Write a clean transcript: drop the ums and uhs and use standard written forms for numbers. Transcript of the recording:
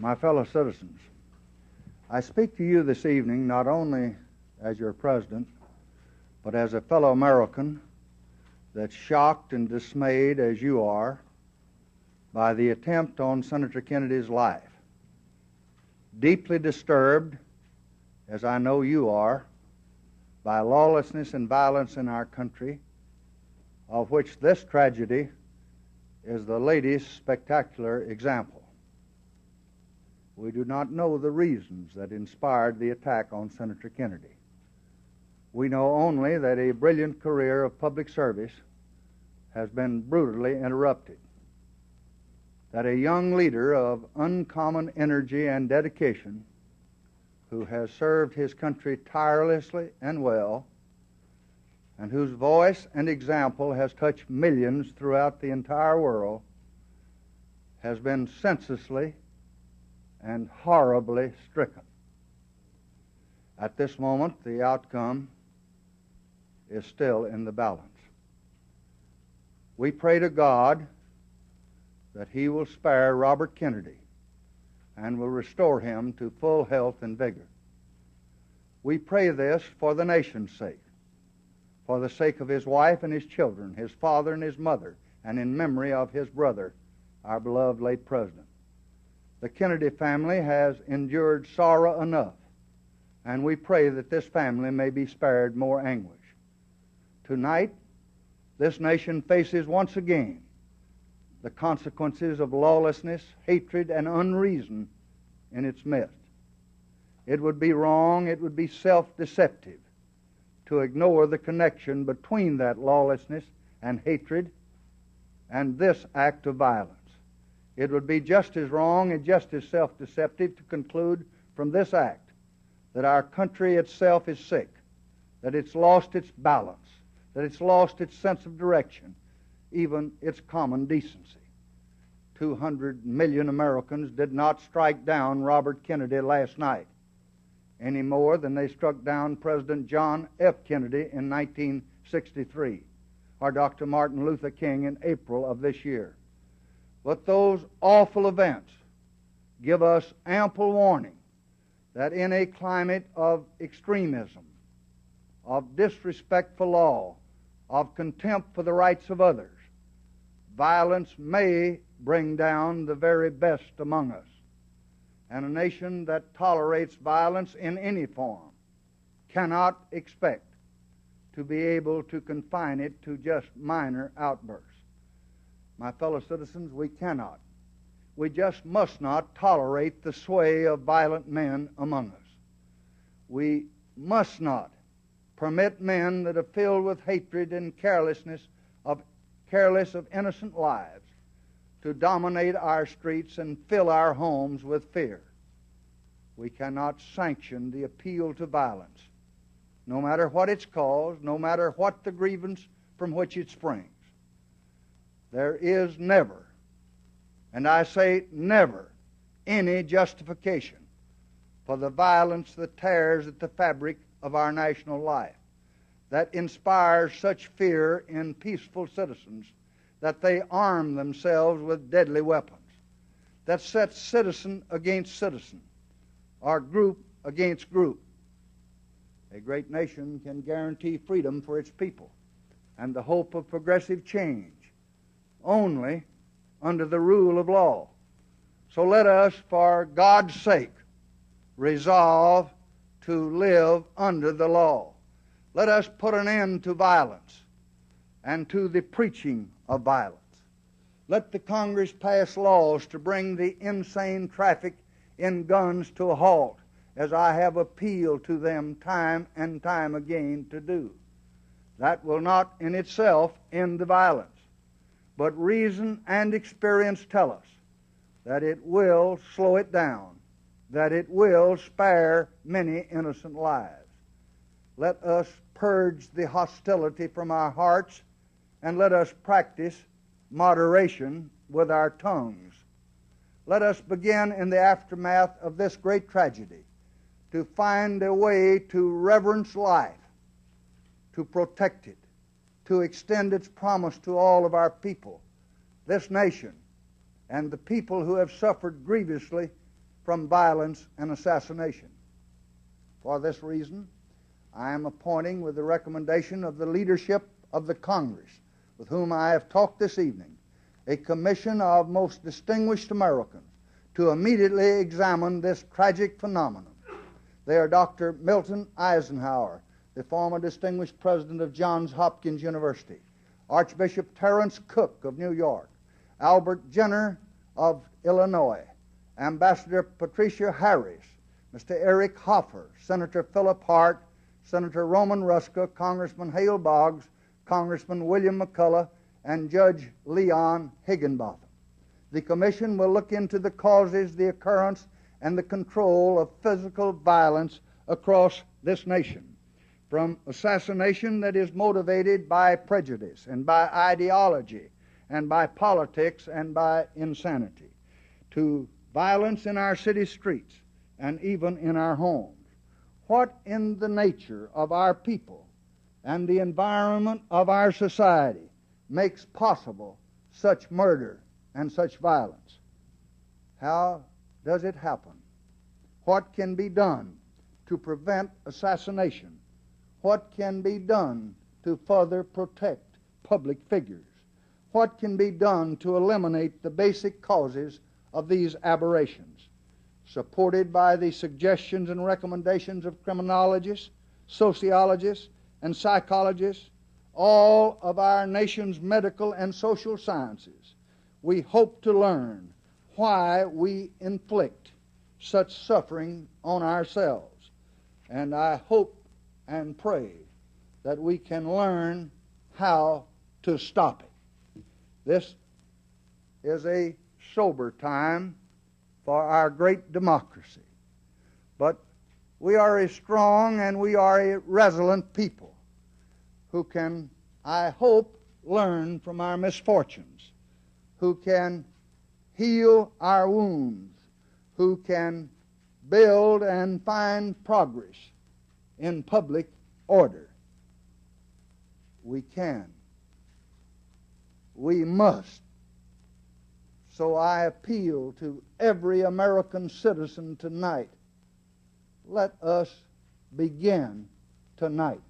My fellow citizens, I speak to you this evening not only as your president, but as a fellow American that's shocked and dismayed as you are by the attempt on Senator Kennedy's life. Deeply disturbed, as I know you are, by lawlessness and violence in our country, of which this tragedy is the latest spectacular example. We do not know the reasons that inspired the attack on Senator Kennedy. We know only that a brilliant career of public service has been brutally interrupted, that a young leader of uncommon energy and dedication who has served his country tirelessly and well, and whose voice and example has touched millions throughout the entire world, has been senselessly and horribly stricken. At this moment, the outcome is still in the balance. We pray to God that He will spare Robert Kennedy and will restore him to full health and vigor. We pray this for the nation's sake, for the sake of his wife and his children, his father and his mother, and in memory of his brother, our beloved late president. The Kennedy family has endured sorrow enough, and we pray that this family may be spared more anguish. Tonight, this nation faces once again the consequences of lawlessness, hatred, and unreason in its midst. It would be wrong, it would be self-deceptive to ignore the connection between that lawlessness and hatred and this act of violence. It would be just as wrong and just as self-deceptive to conclude from this act that our country itself is sick, that it's lost its balance, that it's lost its sense of direction, even its common decency. 200 million Americans did not strike down Robert Kennedy last night any more than they struck down President John F. Kennedy in 1963 or Dr. Martin Luther King in April of this year. But those awful events give us ample warning that in a climate of extremism, of disrespect for law, of contempt for the rights of others, violence may bring down the very best among us. And a nation that tolerates violence in any form cannot expect to be able to confine it to just minor outbursts. My fellow citizens, we cannot, we just must not tolerate the sway of violent men among us. We must not permit men that are filled with hatred and careless of innocent lives to dominate our streets and fill our homes with fear. We cannot sanction the appeal to violence, no matter what its cause, no matter what the grievance from which it springs. There is never, and I say never, any justification for the violence that tears at the fabric of our national life, that inspires such fear in peaceful citizens that they arm themselves with deadly weapons, that sets citizen against citizen, or group against group. A great nation can guarantee freedom for its people and the hope of progressive change only under the rule of law. So let us, for God's sake, resolve to live under the law. Let us put an end to violence and to the preaching of violence. Let the Congress pass laws to bring the insane traffic in guns to a halt, as I have appealed to them time and time again to do. That will not in itself end the violence, but reason and experience tell us that it will slow it down, that it will spare many innocent lives. Let us purge the hostility from our hearts, and let us practice moderation with our tongues. Let us begin in the aftermath of this great tragedy to find a way to reverence life, to protect it, to extend its promise to all of our people, this nation, and the people who have suffered grievously from violence and assassination. For this reason, I am appointing, with the recommendation of the leadership of the Congress, with whom I have talked this evening, a commission of most distinguished Americans to immediately examine this tragic phenomenon. They are Dr. Milton Eisenhower, the former distinguished president of Johns Hopkins University, Archbishop Terence Cook of New York, Albert Jenner of Illinois, Ambassador Patricia Harris, Mr. Eric Hoffer, Senator Philip Hart, Senator Roman Ruska, Congressman Hale Boggs, Congressman William McCullough, and Judge Leon Higginbotham. The commission will look into the causes, the occurrence, and the control of physical violence across this nation, from assassination that is motivated by prejudice and by ideology and by politics and by insanity, to violence in our city streets and even in our homes. What in the nature of our people and the environment of our society makes possible such murder and such violence? How does it happen? What can be done to prevent assassination? What can be done to further protect public figures? What can be done to eliminate the basic causes of these aberrations? Supported by the suggestions and recommendations of criminologists, sociologists, and psychologists, all of our nation's medical and social sciences, we hope to learn why we inflict such suffering on ourselves. And I hope and pray that we can learn how to stop it. This is a sober time for our great democracy. But we are a strong and we are a resilient people who can, I hope, learn from our misfortunes, who can heal our wounds, who can build and find progress in public order. We can. We must. So I appeal to every American citizen tonight. Let us begin tonight.